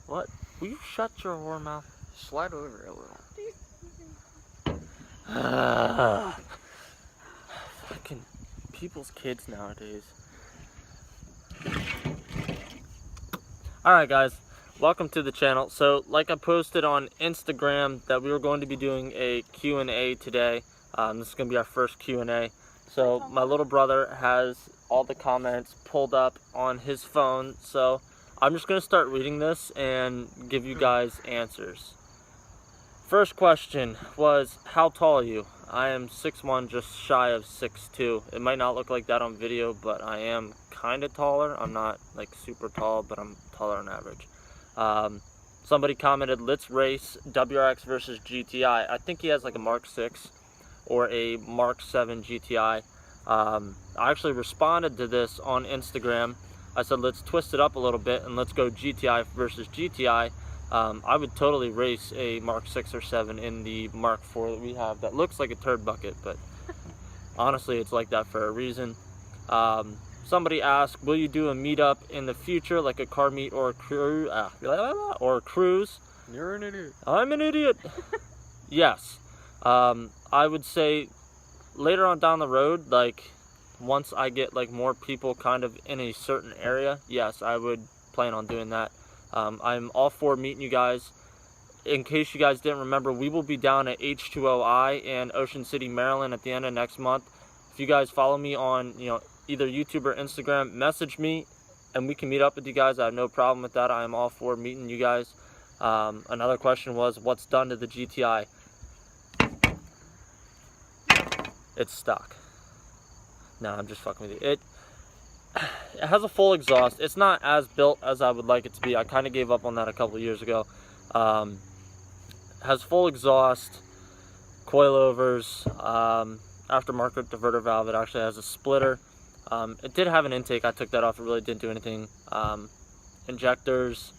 What? Will you shut your whore mouth? Slide over a little. Fucking people's kids nowadays. Alright guys, welcome to the channel. So like I posted on Instagram that we were going to be doing a Q&A today. This is going to be our first Q&A. So my little brother has all the comments pulled up on his phone. So I'm just going to start reading this and give you guys answers. First question was, how tall are you? I am 6'1", just shy of 6'2". It might not look like that on video, but I am kind of taller. I'm not like super tall, but I'm taller on average. Somebody commented, let's race WRX versus GTI. I think he has like a Mark 6 or a Mark 7 GTI. I actually responded to this on Instagram. I said, let's twist it up a little bit and let's go GTI versus GTI. I would totally race a Mark 6 or 7 in the Mark 4 that we have that looks like a turd bucket, but honestly it's like that for a reason. Somebody asked, will you do a meetup in the future, like a car meet or a cruise? You're an idiot. I'm an idiot. Yes. I would say later on down the road, like once I get like more people kind of in a certain area, yes, I would plan on doing that. I'm all for meeting you guys. In case you guys didn't remember, we will be down at H2OI in Ocean City, Maryland at the end of next month. If you guys follow me on, either YouTube or Instagram, message me and we can meet up with you guys. I have no problem with that. I am all for meeting you guys. Another question was, what's done to the GTI? It's stock. No, I'm just fucking with you. It has a full exhaust. It's not as built as I would like it to be. I kind of gave up on that a couple of years ago. Has full exhaust, coilovers, aftermarket diverter valve. It actually has a splitter. It did have an intake. I took that off. It really didn't do anything. Injectors,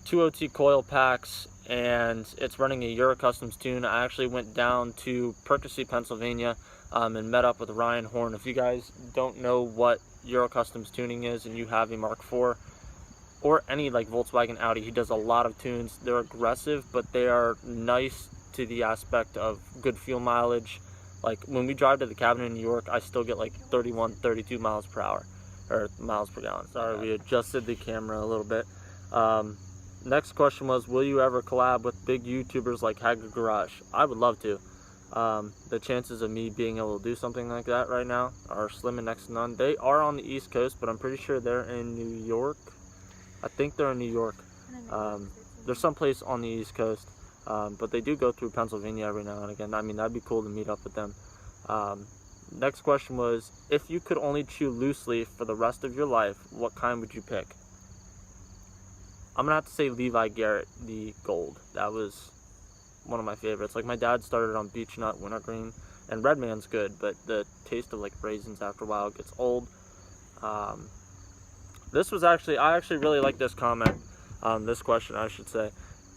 2 OT coil packs, and it's running a Euro Customs tune. I actually went down to Percy, Pennsylvania, and met up with Ryan Horn. If you guys don't know what Euro Customs tuning is and you have a Mark IV or any like Volkswagen, Audi, he does a lot of tunes. They're aggressive, but they are nice to the aspect of good fuel mileage. Like when we drive to the cabin in New York, I still get like 31, 32 miles per hour, or miles per gallon. Sorry, we adjusted the camera a little bit. Next question was, will you ever collab with big YouTubers like Hagen Garage? I would love to. The chances of me being able to do something like that right now are slim and next to none. They are on the East Coast, but I'm pretty sure they're in New York. I think they're in New York. There's someplace on the East Coast, but they do go through Pennsylvania every now and again. I mean, that'd be cool to meet up with them. Next question was, if you could only chew loose leaf for the rest of your life, what kind would you pick? I'm gonna have to say Levi Garrett, the gold. That was one of my favorites. Like my dad started on beech nut, wintergreen, and red man's good, but the taste of like raisins after a while gets old. This was actually, I actually really like this comment, this question I should say.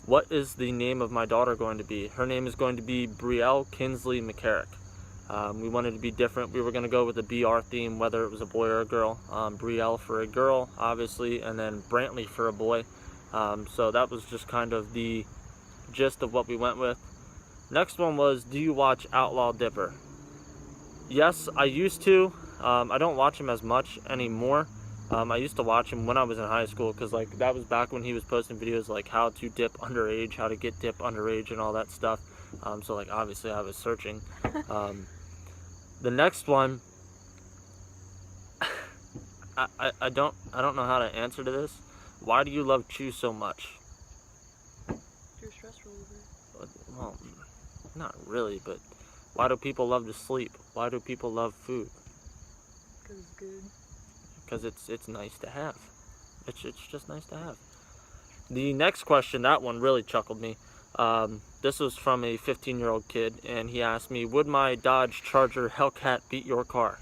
What is the name of my daughter going to be? Her name is going to be Brielle Kinsley McCarrick. We wanted to be different. We were going to go with a BR theme, whether it was a boy or a girl. Brielle for a girl, obviously, and then Brantley for a boy. So that was just kind of the gist of what we went with. Next one was, do you watch Outlaw Dipper? Yes, I used to. I don't watch him as much anymore. I used to watch him when I was in high school, because like that was back when he was posting videos like how to dip underage, how to get dip underage, and all that stuff. So like obviously I was searching. The next one, I don't know how to answer to this. Why do you love chew so much? Your stress reliever. Well, not really, but why do people love to sleep? Why do people love food? Because it's good. Because it's nice to have. It's just nice to have. The next question, that one really chuckled me. This was from a 15-year-old kid, and he asked me, would my Dodge Charger Hellcat beat your car?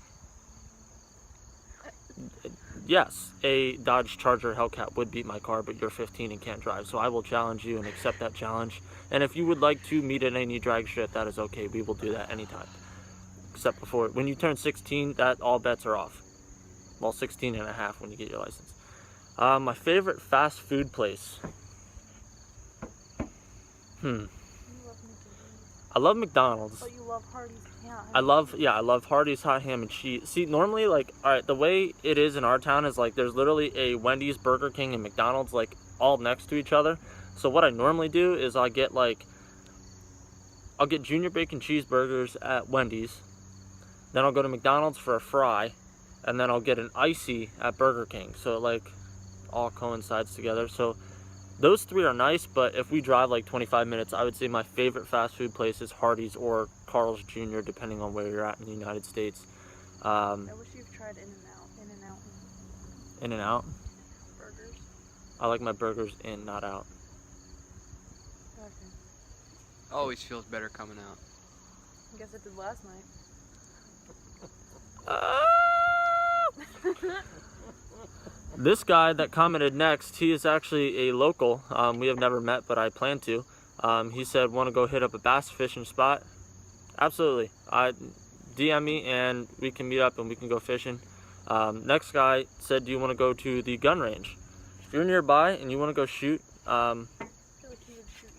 Yes, a Dodge Charger Hellcat would beat my car, but you're 15 and can't drive, so I will challenge you and accept that challenge. And if you would like to meet at any drag strip, that is okay. We will do that anytime. Except before, when you turn 16, that all bets are off. Well, 16 and a half when you get your license. My favorite fast food place. You love McDonald's. I love McDonald's. But you love Hardee's. Yeah. I love Hardee's hot ham and cheese. See, normally, like, all right, the way it is in our town is like there's literally a Wendy's, Burger King, and McDonald's like all next to each other. So what I normally do is I'll get junior bacon cheeseburgers at Wendy's, then I'll go to McDonald's for a fry, and then I'll get an icy at Burger King. So it like all coincides together. So those three are nice, but if we drive like 25 minutes, I would say my favorite fast food place is Hardee's or Carl's Jr., depending on where you're at in the United States. I wish you've tried In-N-Out. In-N-Out? Burgers. I like my burgers in, not out. Okay. Always feels better coming out. I guess it did last night. This guy that commented next, he is actually a local. We have never met, but I plan to. He said, want to go hit up a bass fishing spot? Absolutely. DM me and we can meet up and we can go fishing. Next guy said, do you want to go to the gun range? If you're nearby and you want to go shoot, I feel like he would shoot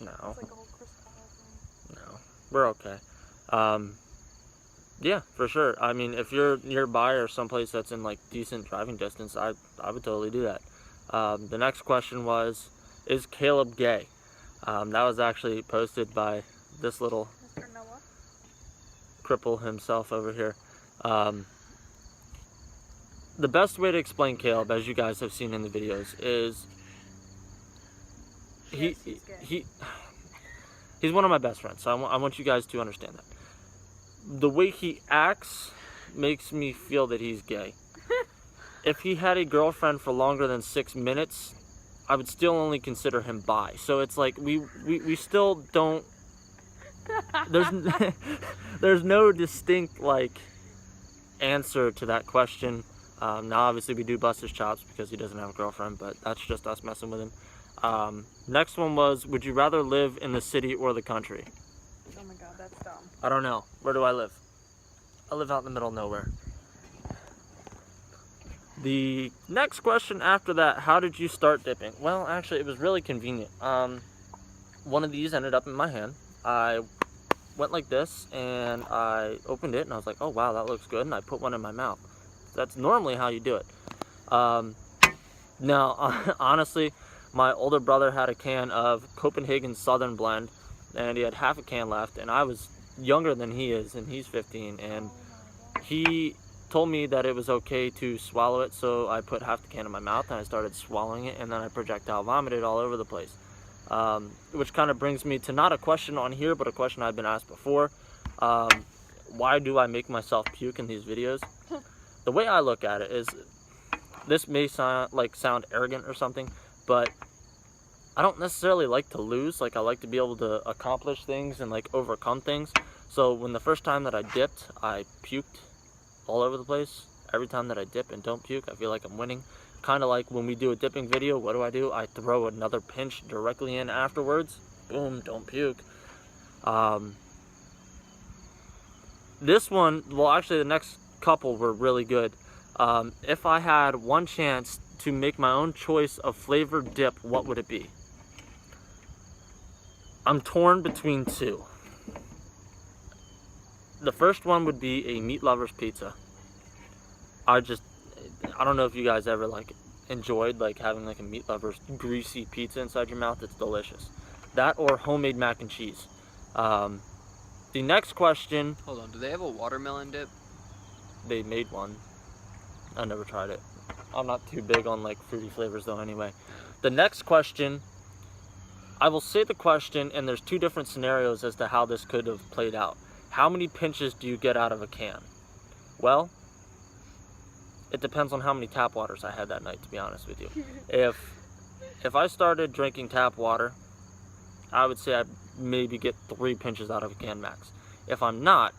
you. no, It's like a whole Chris Kyle thing. no, we're okay. Yeah, for sure. I mean, if you're nearby or someplace that's in like decent driving distance, I would totally do that. The next question was, is Caleb gay? That was actually posted by this little Mr. Noah? cripple himself over here. The best way to explain Caleb, as you guys have seen in the videos, is Yes, he's gay. he's one of my best friends. So I want you guys to understand that. The way he acts makes me feel that he's gay. If he had a girlfriend for longer than 6 minutes, I would still only consider him bi. So it's like we still don't. There's no distinct like answer to that question. Now obviously we do bust his chops because he doesn't have a girlfriend, but that's just us messing with him. Next one was, would you rather live in the city or the country? Oh my god, that's dumb. I don't know. Where do I live? I live out in the middle of nowhere. The next question after that, how did you start dipping? Well, actually, it was really convenient. One of these ended up in my hand. I went like this, and I opened it, and I was like, oh, wow, that looks good, and I put one in my mouth. That's normally how you do it. Now, honestly, my older brother had a can of Copenhagen Southern Blend, and he had half a can left, and I was younger than he is, and he's 15, and he told me that it was okay to swallow it, so I put half the can in my mouth, and I started swallowing it, and then I projectile vomited all over the place. Which kind of brings me to not a question on here, but a question I've been asked before. Why do I make myself puke in these videos? The way I look at it is, this may sound arrogant or something, but I don't necessarily like to lose. Like, I like to be able to accomplish things and like overcome things. So when the first time that I dipped, I puked all over the place. Every time that I dip and don't puke, I feel like I'm winning. Kind of like when we do a dipping video, what do? I throw another pinch directly in afterwards. Boom, don't puke. This one, well, actually the next couple were really good. If I had one chance to make my own choice of flavored dip, what would it be? I'm torn between two. The first one would be a meat lover's pizza. I don't know if you guys ever like enjoyed like having like a meat lover's greasy pizza inside your mouth. It's delicious. That or homemade mac and cheese. The next question. Hold on, do they have a watermelon dip? They made one. I never tried it. I'm not too big on like fruity flavors though anyway. The next question, I will say the question, and there's two different scenarios as to how this could have played out. How many pinches do you get out of a can? Well, it depends on how many tap waters I had that night, to be honest with you. If I started drinking tap water, I would say I'd maybe get 3 pinches out of a can max. If I'm not,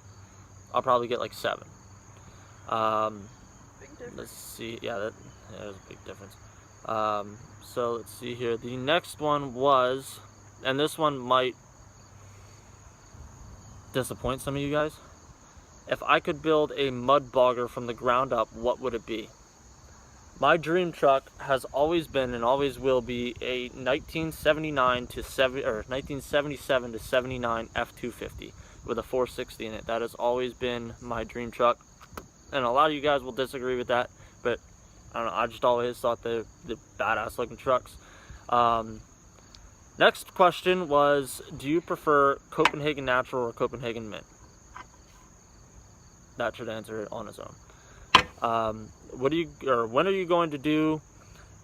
I'll probably get like 7. Big difference. Let's see. Yeah, that is a big difference. So let's see here. The next one was, and this one might disappoint some of you guys. If I could build a mud bogger from the ground up, what would it be? My dream truck has always been and always will be a 1977 to 79 F-250 with a 460 in it. That has always been my dream truck. And a lot of you guys will disagree with that, but I don't know, I just always thought they're badass looking trucks. Next question was, do you prefer Copenhagen Natural or Copenhagen Mint? That should answer it on its own. When are you going to do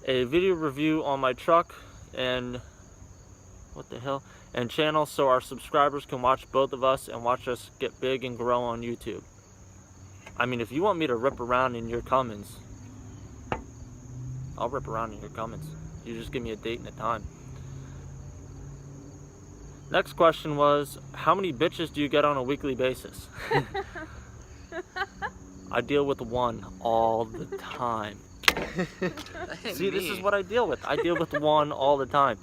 a video review on my truck and channel so our subscribers can watch both of us and watch us get big and grow on YouTube? I mean, if you want me to rip around in your Cummins, I'll rip around in your Cummins. You just give me a date and a time. Next question was, how many bitches do you get on a weekly basis? I deal with one all the time. See, this is what I deal with. I deal with one all the time.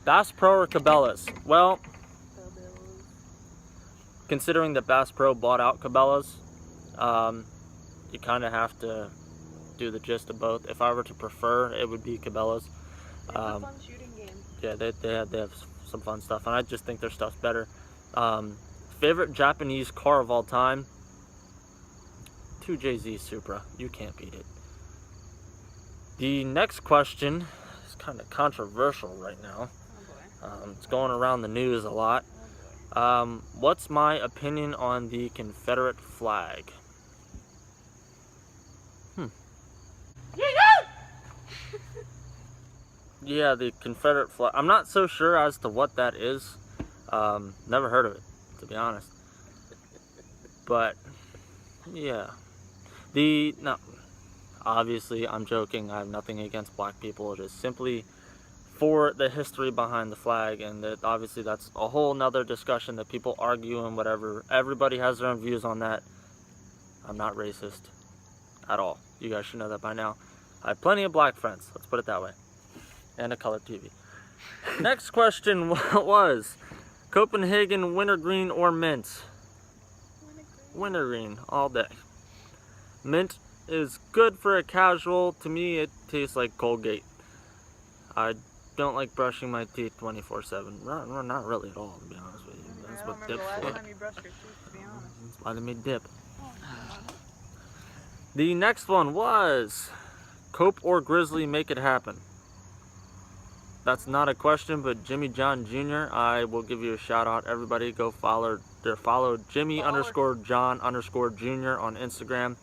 Bass Pro or Cabela's? Well, considering that Bass Pro bought out Cabela's, you kind of have to do the gist of both. If I were to prefer, it would be Cabela's. It's a fun shooting game. Yeah, they have some fun stuff, and I just think their stuff's better. Favorite Japanese car of all time? 2JZ Supra. You can't beat it. The next question is kind of controversial right now. Oh boy. It's going around the news a lot. What's my opinion on the Confederate flag? Yeah, the Confederate flag. I'm not so sure as to what that is. Never heard of it, to be honest. But yeah, obviously I'm joking. I have nothing against black people. It is simply for the history behind the flag, and that obviously that's a whole nother discussion that people argue and whatever. Everybody has their own views on that. I'm not racist at all. You guys should know that by now. I have plenty of black friends, let's put it that way. And a colored TV. Next question was, Copenhagen wintergreen or mint? Wintergreen all day. Mint is good for a casual. To me, it tastes like Colgate. I don't like brushing my teeth 24/7. Not really at all, to be honest with you. That's what dip's for. I don't remember the last time you brushed your teeth, to be honest. That's why they made dip. Oh, God. The next one was, Cope or Grizzly, make it happen. That's not a question, but Jimmy John Jr., I will give you a shout out. Everybody go follow Jimmy_John_Jr. on Instagram.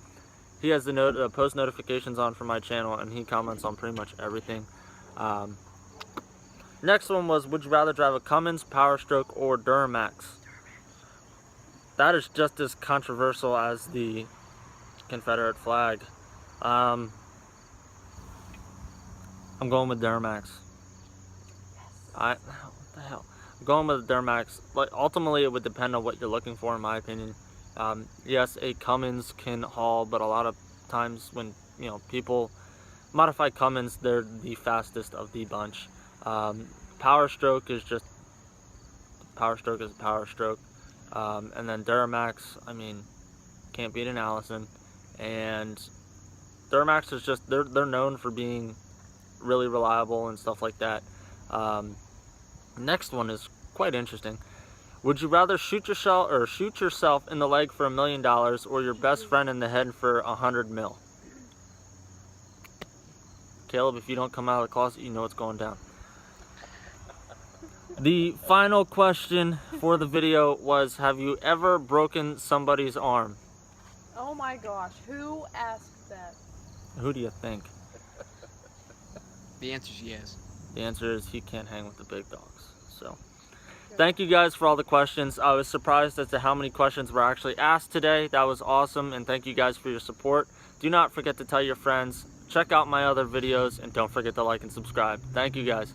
He has the post notifications on for my channel, and he comments on pretty much everything. Next one was, would you rather drive a Cummins, Power Stroke, or Duramax? That is just as controversial as the Confederate flag. I'm going with Duramax. What the hell? I'm going with the Duramax. Like, ultimately, it would depend on what you're looking for, in my opinion. Yes, a Cummins can haul, but a lot of times when people modify Cummins, they're the fastest of the bunch. Power Stroke is just Power Stroke is a Power Stroke, and then Duramax, I mean, can't beat an Allison. And Duramax is just they're known for being really reliable and stuff like that. Next one is quite interesting. Would you rather shoot yourself in the leg for $1 million or your best friend in the head for 100 mil? Caleb, if you don't come out of the closet, you know what's going down. The final question for the video was, have you ever broken somebody's arm? Oh my gosh, who asked that? Who do you think? The answer is yes. The answer is he can't hang with the big dogs. So, thank you guys for all the questions. I was surprised as to how many questions were actually asked today. That was awesome, and thank you guys for your support. Do not forget to tell your friends. Check out my other videos, and don't forget to like and subscribe. Thank you guys.